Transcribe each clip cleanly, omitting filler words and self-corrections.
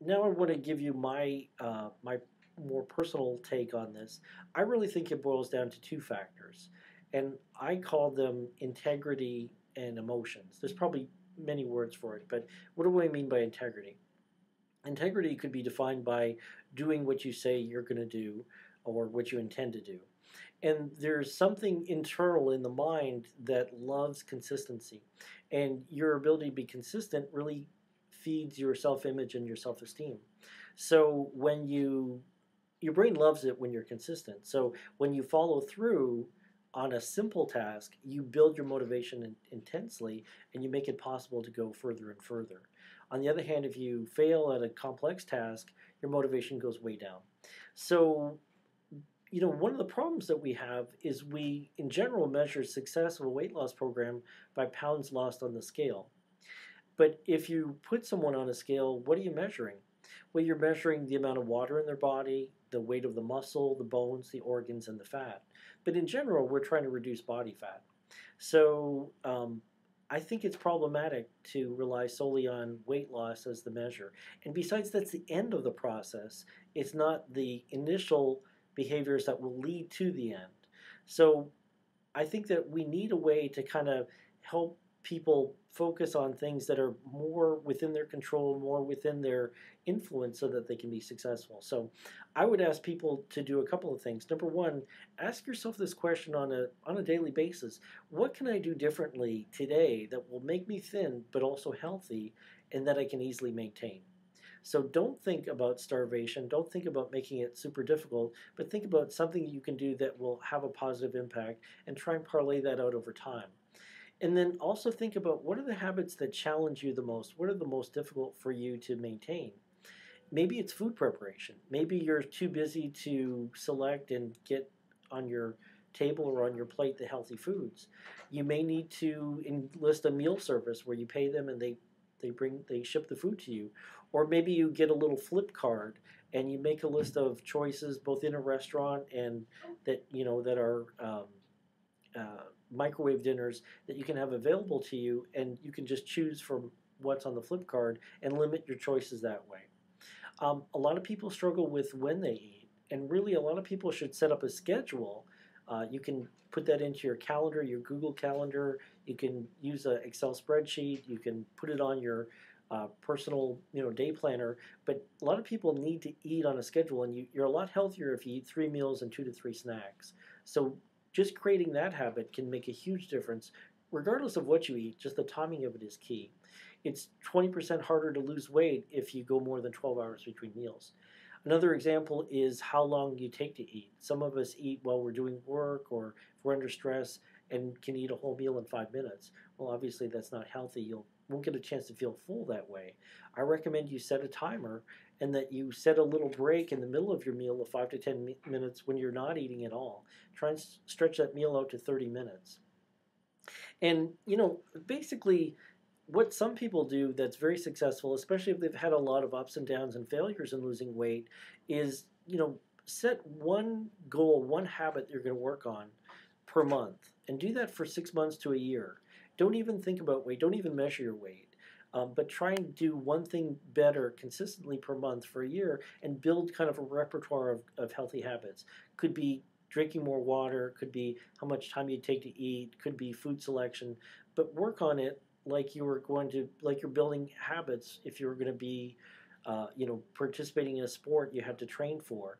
now I want to give you my more personal take on this. I really think it boils down to two factors, and I call them integrity and emotions. There's probably many words for it, but what do I mean by integrity? Integrity could be defined by doing what you say you're going to do or what you intend to do. And there's something internal in the mind that loves consistency. And your ability to be consistent really feeds your self image and your self esteem. So when your brain loves it when you're consistent. So when you follow through on a simple task, you build your motivation intensely and you make it possible to go further and further. On the other hand, if you fail at a complex task, your motivation goes way down. So one of the problems that we have is we, in general, measure success of a weight loss program by pounds lost on the scale. But if you put someone on a scale, what are you measuring? Well, you're measuring the amount of water in their body, the weight of the muscle, the bones, the organs, and the fat. But in general, we're trying to reduce body fat. So I think it's problematic to rely solely on weight loss as the measure. And besides, that's the end of the process. It's not the initial behaviors that will lead to the end. So I think that we need a way to kind of help people focus on things that are more within their control, more within their influence so that they can be successful. So I would ask people to do a couple of things. Number one, ask yourself this question on a daily basis. What can I do differently today that will make me thin but also healthy and that I can easily maintain? So don't think about starvation. Don't think about making it super difficult, but think about something you can do that will have a positive impact and try and parlay that out over time. And then also think about what are the habits that challenge you the most? What are the most difficult for you to maintain? Maybe it's food preparation. Maybe you're too busy to select and get on your table or on your plate the healthy foods. You may need to enlist a meal service where you pay them and they ship the food to you. Or maybe you get a little flip card and you make a list of choices both in a restaurant and that are microwave dinners that you can have available to you, and you can just choose from what's on the flip card and limit your choices that way. A lot of people struggle with when they eat, and really a lot of people should set up a schedule. You can put that into your calendar, your Google Calendar. You can use an Excel spreadsheet. You can put it on your personal day planner. But a lot of people need to eat on a schedule, and you're a lot healthier if you eat 3 meals and 2 to 3 snacks. So just creating that habit can make a huge difference. Regardless of what you eat, just the timing of it is key. It's 20% harder to lose weight if you go more than 12 hours between meals. Another example is how long you take to eat. Some of us eat while we're doing work or if we're under stress and can eat a whole meal in 5 minutes. Well, obviously that's not healthy. You won't get a chance to feel full that way. I recommend you set a timer and that you set a little break in the middle of your meal of 5 to 10 minutes when you're not eating at all. Try and stretch that meal out to 30 minutes. And, basically, what some people do that's very successful, especially if they've had a lot of ups and downs and failures in losing weight, is, set one goal, one habit you're going to work on per month and do that for 6 months to a year. Don't even think about weight, don't even measure your weight. But try and do one thing better consistently per month for a year and build kind of a repertoire of healthy habits. Could be drinking more water, could be how much time you take to eat, could be food selection, but work on it like you're building habits. If you were going to be, participating in a sport you have to train for.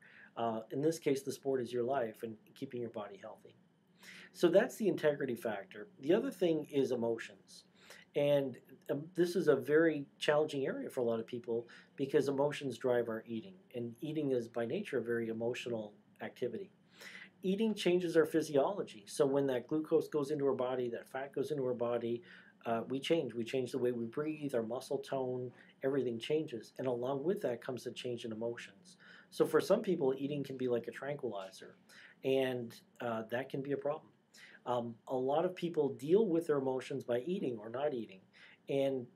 In this case, the sport is your life and keeping your body healthy. So that's the integrity factor. The other thing is emotions. And this is a very challenging area for a lot of people because emotions drive our eating. And eating is by nature a very emotional activity. Eating changes our physiology. So when that glucose goes into our body, that fat goes into our body, we change. We change the way we breathe, our muscle tone, everything changes. And along with that comes a change in emotions. So for some people, eating can be like a tranquilizer, and that can be a problem. A lot of people deal with their emotions by eating or not eating. And,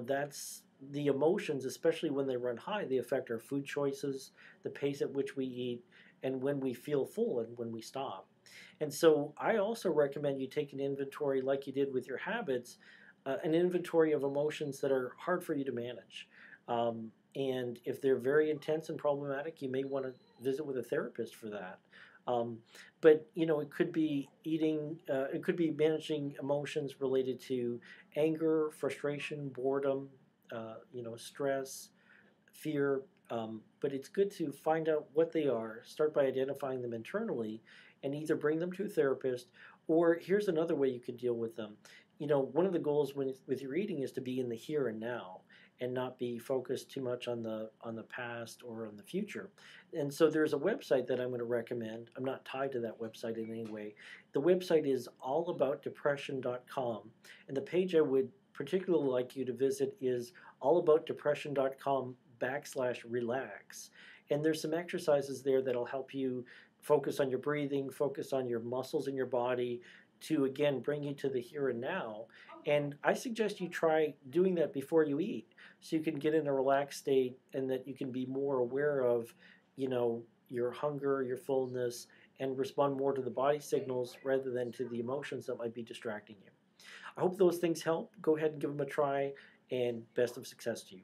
that's the emotions, especially when they run high, they affect our food choices, the pace at which we eat, and when we feel full and when we stop. And so I also recommend you take an inventory like you did with your habits, an inventory of emotions that are hard for you to manage. And if they're very intense and problematic, you may want to visit with a therapist for that. Um, but it could be eating. It could be managing emotions related to anger, frustration, boredom. Stress, fear. But it's good to find out what they are. Start by identifying them internally, and either bring them to a therapist, or here's another way you can deal with them. One of the goals with your eating is to be in the here and now, and not be focused too much on the past or on the future. And so there's a website that I'm going to recommend. I'm not tied to that website in any way. The website is allaboutdepression.com, and the page I would particularly like you to visit is allaboutdepression.com/relax. And there's some exercises there that'll help you focus on your breathing, focus on your muscles in your body, to again bring you to the here and now. And I suggest you try doing that before you eat, so you can get in a relaxed state, and that you can be more aware of, your hunger, your fullness, and respond more to the body signals rather than to the emotions that might be distracting you. I hope those things help. Go ahead and give them a try, and best of success to you.